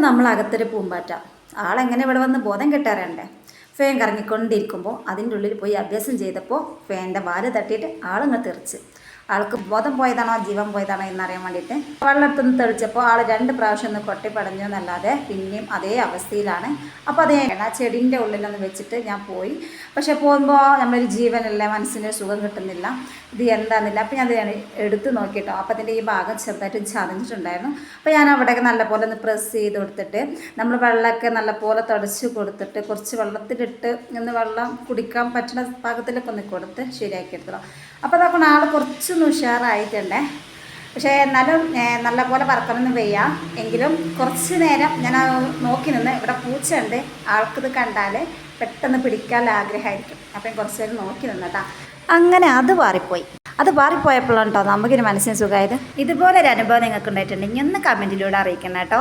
നമ്മൾ അകത്തൊരു പൂമ്പാറ്റ. ആളെങ്ങനെ ഇവിടെ വന്ന് ബോധം കെട്ടാറണ്ടേ. ഫാൻ കറങ്ങിക്കൊണ്ടിരിക്കുമ്പോൾ അതിൻ്റെ ഉള്ളിൽ പോയി അഭ്യാസം ചെയ്തപ്പോൾ ഫാനിൻ്റെ വാല് തട്ടിയിട്ട് ആളിങ്ങ് തെറിച്ച്. ആൾക്ക് ബോധം പോയതാണോ ജീവൻ പോയതാണോ എന്നറിയാൻ വേണ്ടിയിട്ട് വെള്ളത്തുനിന്ന് തെളിച്ചപ്പോൾ ആൾ 2 പ്രാവശ്യം ഒന്ന് കൊട്ടിപ്പടഞ്ഞു എന്നല്ലാതെ പിന്നെയും അതേ അവസ്ഥയിലാണ്. അപ്പോൾ അത് ആ ചെടീൻ്റെ ഉള്ളിലൊന്ന് വെച്ചിട്ട് ഞാൻ പോയി. പക്ഷെ പോകുമ്പോൾ നമ്മളൊരു ജീവനല്ല, മനസ്സിന് സുഖം കിട്ടുന്നില്ല, ഇത് എന്താണെന്നില്ല. അപ്പോൾ ഞാൻ അത് എടുത്ത് നോക്കിയിട്ടോ. അപ്പോൾ അതിൻ്റെ ഈ ഭാഗം ചെറുതായിട്ട് ചതഞ്ഞിട്ടുണ്ടായിരുന്നു. അപ്പോൾ ഞാൻ അവിടെയൊക്കെ നല്ലപോലെ ഒന്ന് പ്രസ് ചെയ്ത് കൊടുത്തിട്ട് നമ്മൾ വെള്ളമൊക്കെ നല്ലപോലെ തുടച്ച് കൊടുത്തിട്ട് കുറച്ച് വെള്ളത്തിലിട്ട് ഒന്ന് വെള്ളം കുടിക്കാൻ പറ്റുന്ന പാകത്തിലൊക്കെ ഒന്ന് കൊടുത്ത് ശരിയാക്കി എടുത്തോ. അപ്പോൾ അതൊക്കെ ആൾ കുറച്ചൊന്ന് ഉഷാറായിട്ടുണ്ടേ. പക്ഷേ എന്നാലും നല്ലപോലെ പറക്കണമെന്ന് വയ്യ. എങ്കിലും കുറച്ച് നേരം ഞാൻ നോക്കി നിന്ന്. ഇവിടെ പൂച്ചയുണ്ട്, ആൾക്കിത് കണ്ടാൽ പെട്ടെന്ന് പിടിക്കാൻ ആഗ്രഹമായിരിക്കും. അപ്പം കുറച്ച് നേരം നോക്കി നിന്നട്ടാ. അങ്ങനെ അത് പാറിപ്പോയപ്പോഴാണ് കേട്ടോ നമുക്കൊരു മനസ്സിന് സുഖമായത്. ഇതുപോലൊരു അനുഭവം നിങ്ങൾക്ക് ഉണ്ടായിട്ടുണ്ടെങ്കിൽ ഒന്ന് കമൻറ്റിലൂടെ അറിയിക്കണം കേട്ടോ.